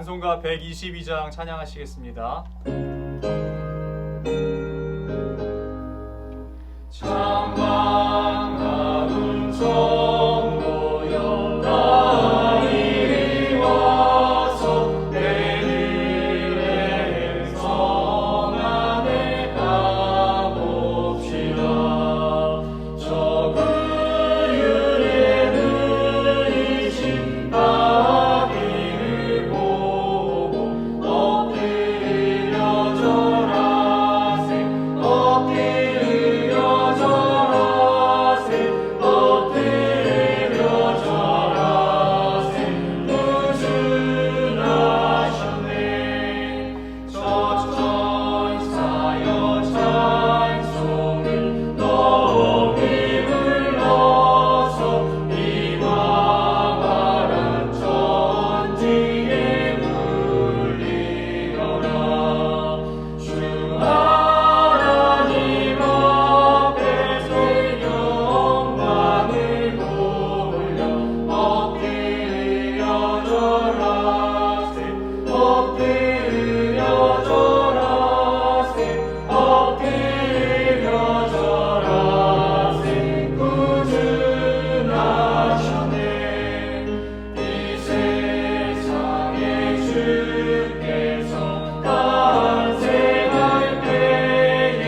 찬송가 122장 찬양하시겠습니다. 참 반가운 성도여 다 이리 와서 베들레헴 성 안에 가봅시다. 저 그유에 누이신 아기를 보고 엎드려 절하세 엎드려 절하세 엎드려 절하세 구주나셨네. 저 천사여 찬송을 높이 불러서 이방아란 천지에 울리어라. 주 하나님 앞에서 영광을 돌려 엎드려 절하세 엎드려 절하세 엎드려 절하세 구주나셨네. 이 세상에 주께서 탄생할 때에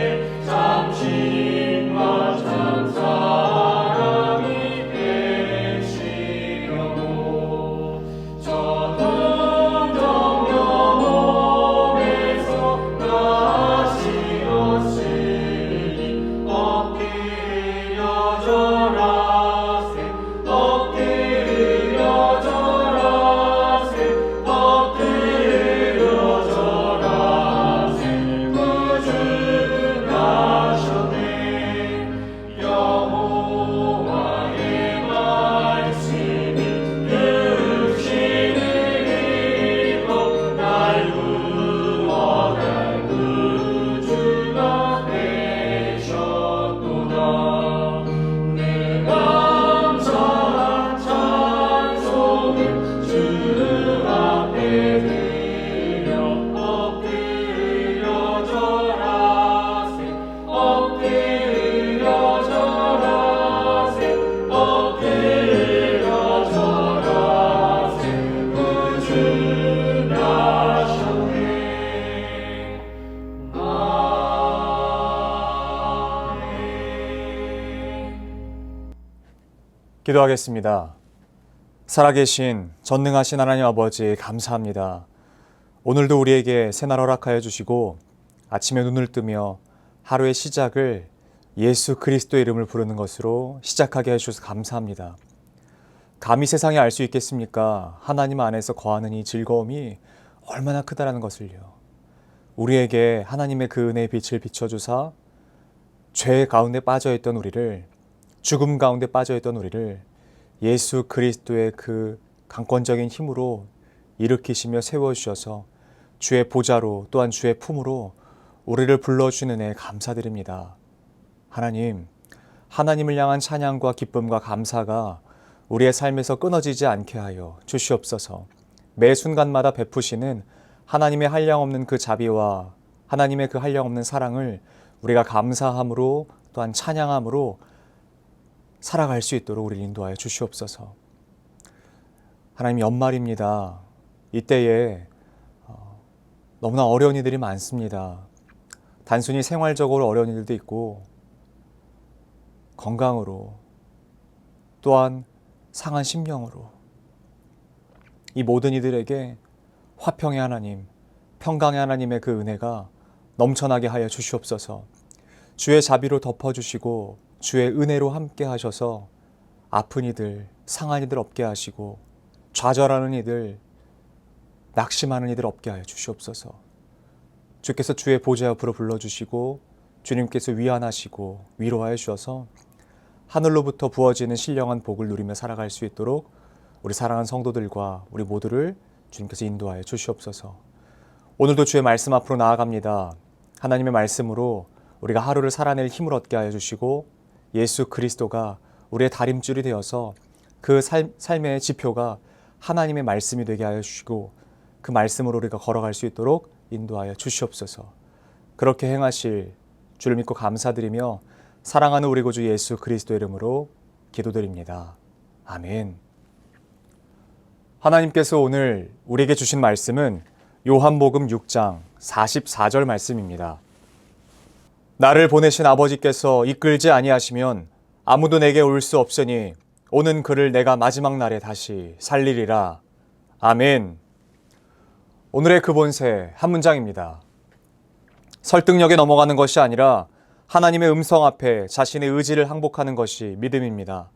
참신과 참 사랑이 되시려고 저 동정녀 몸에서 나시었으니 엎드려 절하세 엎드려 절하세 엎드려 절하세 구주나셨네. 여호와의 말씀이 육신을 입어 날 구원할 구주가 되셨도다. 늘 감사한 찬송을 주 앞에 드려 엎드려 절하세 엎드려 절하세 엎드려 절하세 구주나셨네. 기도하겠습니다. 살아계신 전능하신 하나님 아버지 감사합니다. 오늘도 우리에게 새날 허락하여 주시고 아침에 눈을 뜨며 하루의 시작을 예수 그리스도의 이름을 부르는 것으로 시작하게 해주셔서 감사합니다. 감히 세상에 알 수 있겠습니까? 하나님 안에서 거하는 이 즐거움이 얼마나 크다라는 것을요. 우리에게 하나님의 그 은혜의 빛을 비춰주사 죄 가운데 빠져있던 우리를, 죽음 가운데 빠져있던 우리를 예수 그리스도의 그 강권적인 힘으로 일으키시며 세워주셔서 주의 보좌로 또한 주의 품으로 우리를 불러주시는 은혜에 감사드립니다. 하나님, 하나님을 향한 찬양과 기쁨과 감사가 우리의 삶에서 끊어지지 않게 하여 주시옵소서. 매 순간마다 베푸시는 하나님의 한량없는 그 자비와 하나님의 그 한량없는 사랑을 우리가 감사함으로 또한 찬양함으로 살아갈 수 있도록 우리를 인도하여 주시옵소서. 하나님, 연말입니다. 이때에 너무나 어려운 일들이 많습니다. 단순히 생활적으로 어려운 일도 있고 건강으로 또한 상한 심령으로 이 모든 이들에게 화평의 하나님, 평강의 하나님의 그 은혜가 넘쳐나게 하여 주시옵소서. 주의 자비로 덮어주시고 주의 은혜로 함께 하셔서 아픈 이들, 상한 이들 없게 하시고 좌절하는 이들, 낙심하는 이들 없게 하여 주시옵소서. 주께서 주의 보좌 옆으로 불러주시고 주님께서 위안하시고 위로하여 주셔서 하늘로부터 부어지는 신령한 복을 누리며 살아갈 수 있도록 우리 사랑하는 성도들과 우리 모두를 주님께서 인도하여 주시옵소서. 오늘도 주의 말씀 앞으로 나아갑니다. 하나님의 말씀으로 우리가 하루를 살아낼 힘을 얻게 하여 주시고 예수 그리스도가 우리의 다림줄이 되어서 그 삶의 지표가 하나님의 말씀이 되게 하여 주시고 그 말씀으로 우리가 걸어갈 수 있도록 인도하여 주시옵소서. 그렇게 행하실 주를 믿고 감사드리며 사랑하는 우리 구주 예수 그리스도 이름으로 기도드립니다. 아멘. 하나님께서 오늘 우리에게 주신 말씀은 요한복음 6장 44절 말씀입니다. 나를 보내신 아버지께서 이끌지 아니하시면 아무도 내게 올 수 없으니 오는 그를 내가 마지막 날에 다시 살리리라. 아멘. 오늘의 그 본세 한 문장입니다. 설득력에 넘어가는 것이 아니라 하나님의 음성 앞에 자신의 의지를 항복하는 것이 믿음입니다.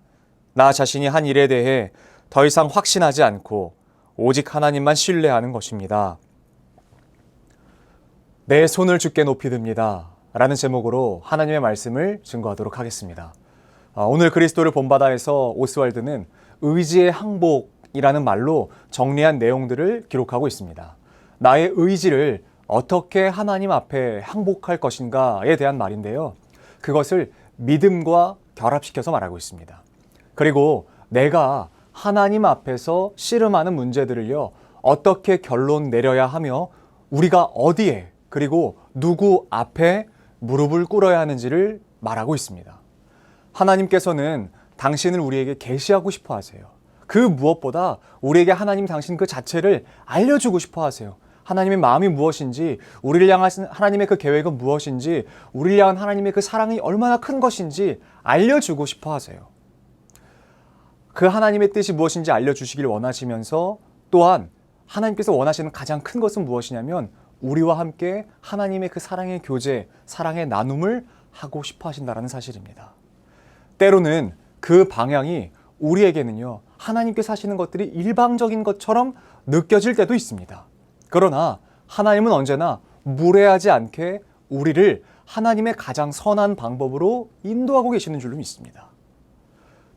나 자신이 한 일에 대해 더 이상 확신하지 않고 오직 하나님만 신뢰하는 것입니다. 내 손을 주께 높이 듭니다. 라는 제목으로 하나님의 말씀을 증거하도록 하겠습니다. 오늘 그리스도를 본받아에서 오스왈드는 의지의 항복이라는 말로 정리한 내용들을 기록하고 있습니다. 나의 의지를 어떻게 하나님 앞에 항복할 것인가에 대한 말인데요. 그것을 믿음과 결합시켜서 말하고 있습니다. 그리고 내가 하나님 앞에서 씨름하는 문제들을요, 어떻게 결론 내려야 하며 우리가 어디에 그리고 누구 앞에 무릎을 꿇어야 하는지를 말하고 있습니다. 하나님께서는 당신을 우리에게 계시하고 싶어 하세요. 그 무엇보다 우리에게 하나님 당신 그 자체를 알려주고 싶어 하세요. 하나님의 마음이 무엇인지, 우리를 향한 하나님의 그 계획은 무엇인지, 우리를 향한 하나님의 그 사랑이 얼마나 큰 것인지 알려주고 싶어 하세요. 그 하나님의 뜻이 무엇인지 알려주시길 원하시면서 또한 하나님께서 원하시는 가장 큰 것은 무엇이냐면 우리와 함께 하나님의 그 사랑의 교제, 사랑의 나눔을 하고 싶어 하신다는 사실입니다. 때로는 그 방향이 우리에게는요, 하나님께서 하시는 것들이 일방적인 것처럼 느껴질 때도 있습니다. 그러나 하나님은 언제나 무례하지 않게 우리를 하나님의 가장 선한 방법으로 인도하고 계시는 줄로 믿습니다.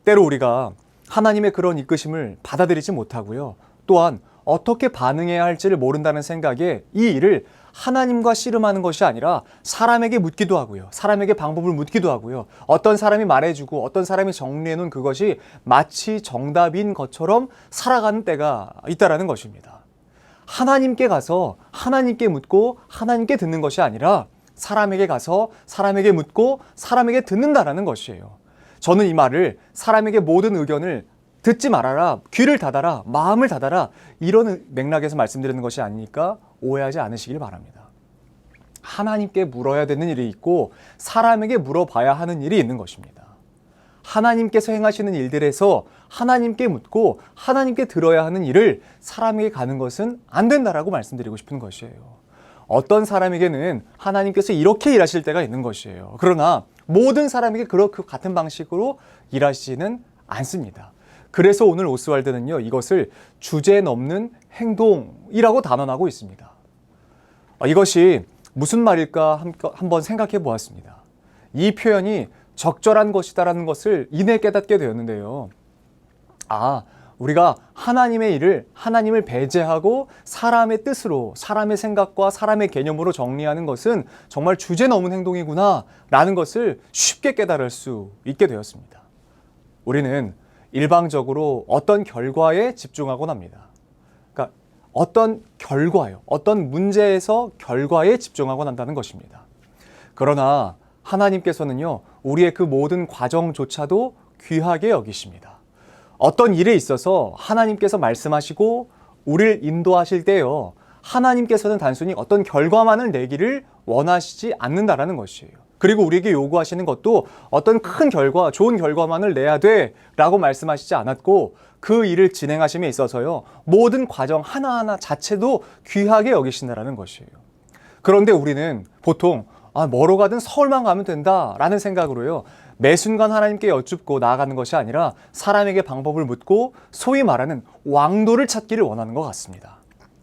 때로 우리가 하나님의 그런 이끄심을 받아들이지 못하고요, 또한 어떻게 반응해야 할지를 모른다는 생각에 이 일을 하나님과 씨름하는 것이 아니라 사람에게 묻기도 하고요, 사람에게 방법을 묻기도 하고요, 어떤 사람이 말해주고 어떤 사람이 정리해놓은 그것이 마치 정답인 것처럼 살아가는 때가 있다는 것입니다. 하나님께 가서 하나님께 묻고 하나님께 듣는 것이 아니라 사람에게 가서 사람에게 묻고 사람에게 듣는다라는 것이에요. 저는 이 말을 사람에게 모든 의견을 듣지 말아라, 귀를 닫아라, 마음을 닫아라, 이런 맥락에서 말씀드리는 것이 아니니까 오해하지 않으시길 바랍니다. 하나님께 물어야 되는 일이 있고 사람에게 물어봐야 하는 일이 있는 것입니다. 하나님께서 행하시는 일들에서 하나님께 묻고 하나님께 들어야 하는 일을 사람에게 가는 것은 안 된다라고 말씀드리고 싶은 것이에요. 어떤 사람에게는 하나님께서 이렇게 일하실 때가 있는 것이에요. 그러나 모든 사람에게 그렇게 같은 방식으로 일하시지는 않습니다. 그래서 오늘 오스왈드는요, 이것을 주제 넘는 행동이라고 단언하고 있습니다. 이것이 무슨 말일까 한번 생각해 보았습니다. 이 표현이 적절한 것이다라는 것을 이내 깨닫게 되었는데요. 우리가 하나님의 일을 하나님을 배제하고 사람의 뜻으로, 사람의 생각과 사람의 개념으로 정리하는 것은 정말 주제 넘은 행동이구나 라는 것을 쉽게 깨달을 수 있게 되었습니다. 우리는 일방적으로 어떤 결과에 집중하곤 합니다. 그러니까 어떤 결과요, 어떤 문제에서 결과에 집중하곤 한다는 것입니다. 그러나 하나님께서는요, 우리의 그 모든 과정조차도 귀하게 여기십니다. 어떤 일에 있어서 하나님께서 말씀하시고 우리를 인도하실 때요, 하나님께서는 단순히 어떤 결과만을 내기를 원하시지 않는다라는 것이에요. 그리고 우리에게 요구하시는 것도 어떤 큰 결과, 좋은 결과만을 내야 돼 라고 말씀하시지 않았고 그 일을 진행하심에 있어서요, 모든 과정 하나하나 자체도 귀하게 여기신다라는 것이에요. 그런데 우리는 보통 뭐로 가든 서울만 가면 된다라는 생각으로요, 매 순간 하나님께 여쭙고 나아가는 것이 아니라 사람에게 방법을 묻고 소위 말하는 왕도를 찾기를 원하는 것 같습니다.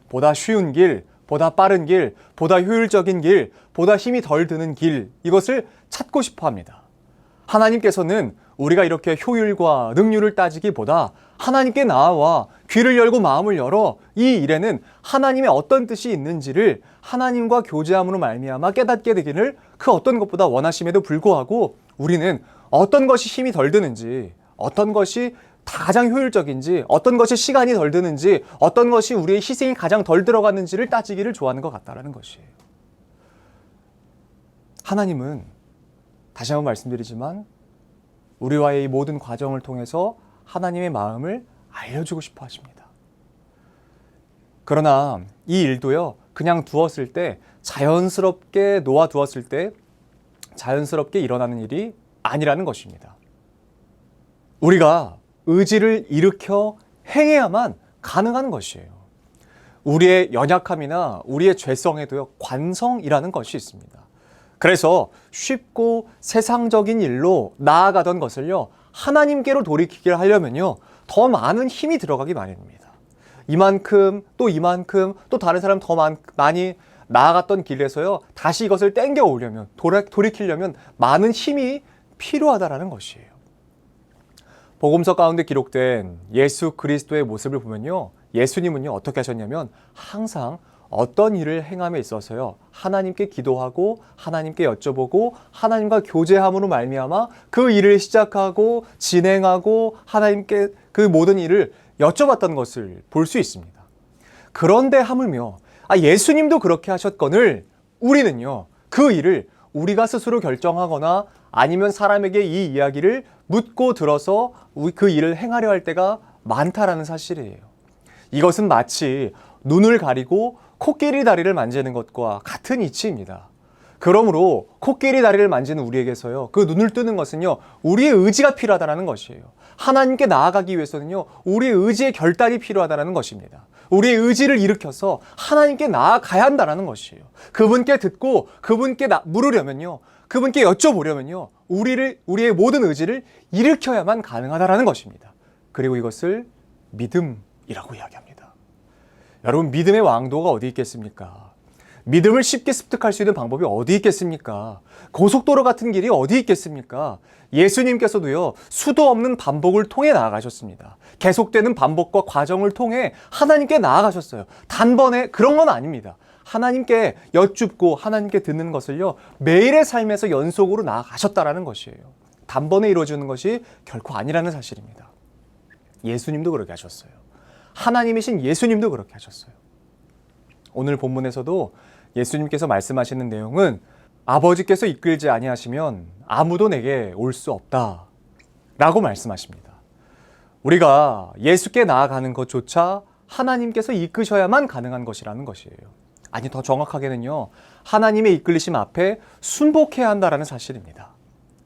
보다 쉬운 길, 보다 빠른 길, 보다 효율적인 길, 보다 힘이 덜 드는 길, 이것을 찾고 싶어 합니다. 하나님께서는 우리가 이렇게 효율과 능률을 따지기보다 하나님께 나아와 귀를 열고 마음을 열어 이 일에는 하나님의 어떤 뜻이 있는지를 하나님과 교제함으로 말미암아 깨닫게 되기를 그 어떤 것보다 원하심에도 불구하고 우리는 어떤 것이 힘이 덜 드는지, 어떤 것이 가장 효율적인지, 어떤 것이 시간이 덜 드는지, 어떤 것이 우리의 희생이 가장 덜 들어갔는지를 따지기를 좋아하는 것 같다라는 것이에요. 하나님은 다시 한번 말씀드리지만 우리와의 이 모든 과정을 통해서 하나님의 마음을 알려주고 싶어 하십니다. 그러나 이 일도요, 그냥 두었을 때, 자연스럽게 놓아두었을 때 자연스럽게 일어나는 일이 아니라는 것입니다. 우리가 의지를 일으켜 행해야만 가능한 것이에요. 우리의 연약함이나 우리의 죄성에도요, 관성이라는 것이 있습니다. 그래서 쉽고 세상적인 일로 나아가던 것을요, 하나님께로 돌이키게 하려면요, 더 많은 힘이 들어가기 마련입니다. 이만큼 또 다른 사람 더 많이 나아갔던 길에서요, 다시 이것을 땡겨 오려면, 돌이키려면 많은 힘이 필요하다라는 것이에요. 복음서 가운데 기록된 예수 그리스도의 모습을 보면요, 예수님은요, 어떻게 하셨냐면 항상 어떤 일을 행함에 있어서요, 하나님께 기도하고 하나님께 여쭤보고 하나님과 교제함으로 말미암아 그 일을 시작하고 진행하고 하나님께 그 모든 일을 여쭤봤던 것을 볼 수 있습니다. 그런데 하물며 예수님도 그렇게 하셨거늘 우리는요, 그 일을 우리가 스스로 결정하거나 아니면 사람에게 이 이야기를 묻고 들어서 그 일을 행하려 할 때가 많다라는 사실이에요. 이것은 마치 눈을 가리고 코끼리 다리를 만지는 것과 같은 이치입니다. 그러므로 코끼리 다리를 만지는 우리에게서요, 그 눈을 뜨는 것은요, 우리의 의지가 필요하다는 것이에요. 하나님께 나아가기 위해서는요, 우리의 의지의 결단이 필요하다는 것입니다. 우리의 의지를 일으켜서 하나님께 나아가야 한다는 것이에요. 그분께 듣고 그분께 물으려면요, 그분께 여쭤보려면요, 우리의 모든 의지를 일으켜야만 가능하다는 것입니다. 그리고 이것을 믿음이라고 이야기합니다. 여러분, 믿음의 왕도가 어디 있겠습니까? 믿음을 쉽게 습득할 수 있는 방법이 어디 있겠습니까? 고속도로 같은 길이 어디 있겠습니까? 예수님께서도요, 수도 없는 반복을 통해 나아가셨습니다. 계속되는 반복과 과정을 통해 하나님께 나아가셨어요. 단번에 그런 건 아닙니다. 하나님께 여쭙고 하나님께 듣는 것을요, 매일의 삶에서 연속으로 나아가셨다라는 것이에요. 단번에 이루어지는 것이 결코 아니라는 사실입니다. 예수님도 그렇게 하셨어요. 하나님이신 예수님도 그렇게 하셨어요. 오늘 본문에서도 예수님께서 말씀하시는 내용은 아버지께서 이끌지 아니하시면 아무도 내게 올 수 없다 라고 말씀하십니다. 우리가 예수께 나아가는 것조차 하나님께서 이끄셔야만 가능한 것이라는 것이에요. 아니, 더 정확하게는요, 하나님의 이끌리심 앞에 순복해야 한다라는 사실입니다.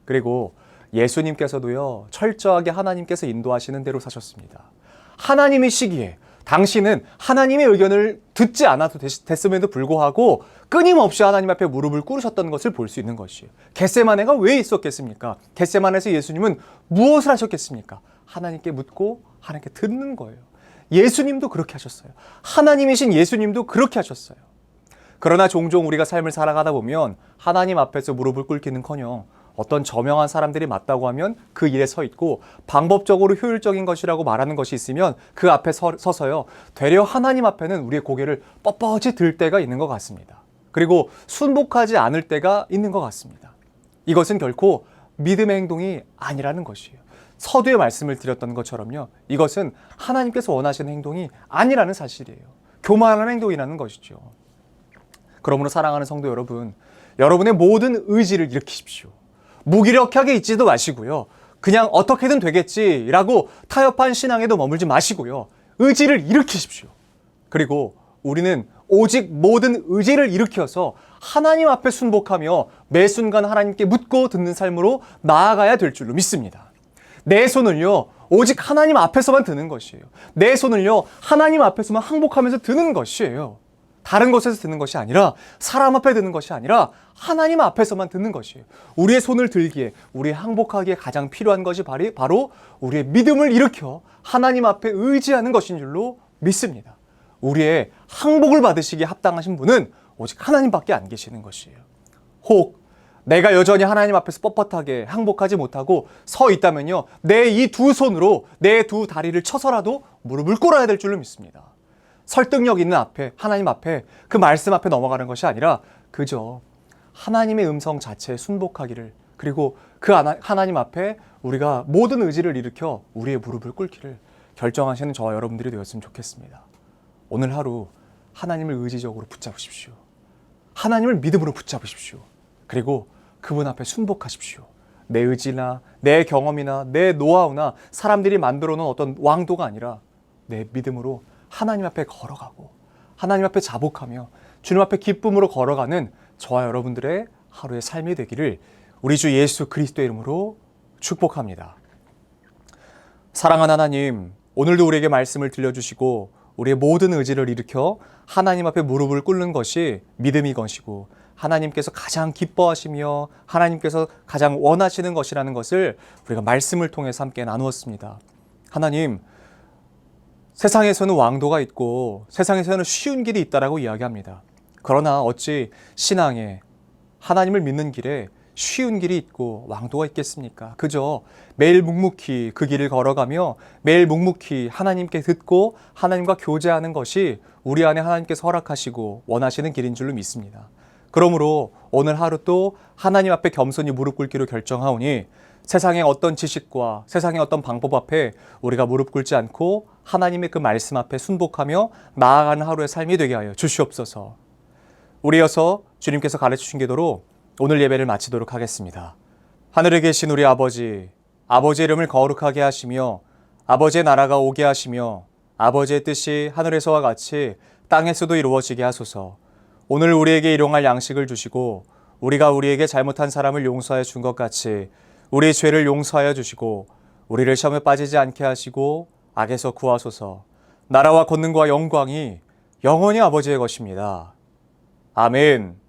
그리고 예수님께서도요, 철저하게 하나님께서 인도하시는 대로 사셨습니다. 하나님이시기에 당신은 하나님의 의견을 듣지 않아도 됐음에도 불구하고 끊임없이 하나님 앞에 무릎을 꿇으셨던 것을 볼 수 있는 것이에요. 겟세마네가 왜 있었겠습니까? 겟세마네에서 예수님은 무엇을 하셨겠습니까? 하나님께 묻고 하나님께 듣는 거예요. 예수님도 그렇게 하셨어요. 하나님이신 예수님도 그렇게 하셨어요. 그러나 종종 우리가 삶을 살아가다 보면 하나님 앞에서 무릎을 꿇기는커녕 어떤 저명한 사람들이 맞다고 하면 그 일에 서 있고 방법적으로 효율적인 것이라고 말하는 것이 있으면 그 앞에 서서요, 되려 하나님 앞에는 우리의 고개를 뻣뻣이 들 때가 있는 것 같습니다. 그리고 순복하지 않을 때가 있는 것 같습니다. 이것은 결코 믿음의 행동이 아니라는 것이에요. 서두에 말씀을 드렸던 것처럼요, 이것은 하나님께서 원하시는 행동이 아니라는 사실이에요. 교만한 행동이라는 것이죠. 그러므로 사랑하는 성도 여러분, 여러분의 모든 의지를 일으키십시오. 무기력하게 있지도 마시고요, 그냥 어떻게든 되겠지라고 타협한 신앙에도 머물지 마시고요, 의지를 일으키십시오. 그리고 우리는 오직 모든 의지를 일으켜서 하나님 앞에 순복하며 매 순간 하나님께 묻고 듣는 삶으로 나아가야 될 줄로 믿습니다. 내 손을요, 오직 하나님 앞에서만 드는 것이에요. 내 손을요, 하나님 앞에서만 항복하면서 드는 것이에요. 다른 곳에서 드는 것이 아니라, 사람 앞에 드는 것이 아니라 하나님 앞에서만 드는 것이에요. 우리의 손을 들기에, 우리의 항복하기에 가장 필요한 것이 바로 우리의 믿음을 일으켜 하나님 앞에 의지하는 것인 줄로 믿습니다. 우리의 항복을 받으시기에 합당하신 분은 오직 하나님밖에 안 계시는 것이에요. 혹 내가 여전히 하나님 앞에서 뻣뻣하게 항복하지 못하고 서 있다면요, 내 이 두 손으로 내 두 다리를 쳐서라도 무릎을 꿇어야 될 줄로 믿습니다. 설득력 있는 앞에, 하나님 앞에, 그 말씀 앞에 넘어가는 것이 아니라 그저 하나님의 음성 자체에 순복하기를 그리고 그 하나님 앞에 우리가 모든 의지를 일으켜 우리의 무릎을 꿇기를 결정하시는 저와 여러분들이 되었으면 좋겠습니다. 오늘 하루 하나님을 의지적으로 붙잡으십시오. 하나님을 믿음으로 붙잡으십시오. 그리고 그분 앞에 순복하십시오. 내 의지나 내 경험이나 내 노하우나 사람들이 만들어 놓은 어떤 왕도가 아니라 내 믿음으로 하나님 앞에 걸어가고 하나님 앞에 자복하며 주님 앞에 기쁨으로 걸어가는 저와 여러분들의 하루의 삶이 되기를 우리 주 예수 그리스도의 이름으로 축복합니다. 사랑하는 하나님, 오늘도 우리에게 말씀을 들려주시고 우리의 모든 의지를 일으켜 하나님 앞에 무릎을 꿇는 것이 믿음이 것이고 하나님께서 가장 기뻐하시며 하나님께서 가장 원하시는 것이라는 것을 우리가 말씀을 통해서 함께 나누었습니다. 하나님, 세상에서는 왕도가 있고 세상에서는 쉬운 길이 있다라고 이야기합니다. 그러나 어찌 신앙에 하나님을 믿는 길에 쉬운 길이 있고 왕도가 있겠습니까? 그저 매일 묵묵히 그 길을 걸어가며 매일 묵묵히 하나님께 듣고 하나님과 교제하는 것이 우리 안에 하나님께서 허락하시고 원하시는 길인 줄로 믿습니다. 그러므로 오늘 하루 또 하나님 앞에 겸손히 무릎 꿇기로 결정하오니 세상의 어떤 지식과 세상의 어떤 방법 앞에 우리가 무릎 꿇지 않고 하나님의 그 말씀 앞에 순복하며 나아가는 하루의 삶이 되게 하여 주시옵소서. 우리 이어서 주님께서 가르치신 기도로 오늘 예배를 마치도록 하겠습니다. 하늘에 계신 우리 아버지, 아버지의 이름을 거룩하게 하시며 아버지의 나라가 오게 하시며 아버지의 뜻이 하늘에서와 같이 땅에서도 이루어지게 하소서. 오늘 우리에게 일용할 양식을 주시고 우리가 우리에게 잘못한 사람을 용서하여 준 것 같이 우리의 죄를 용서하여 주시고 우리를 시험에 빠지지 않게 하시고 악에서 구하소서. 나라와 권능과 영광이 영원히 아버지의 것입니다. 아멘.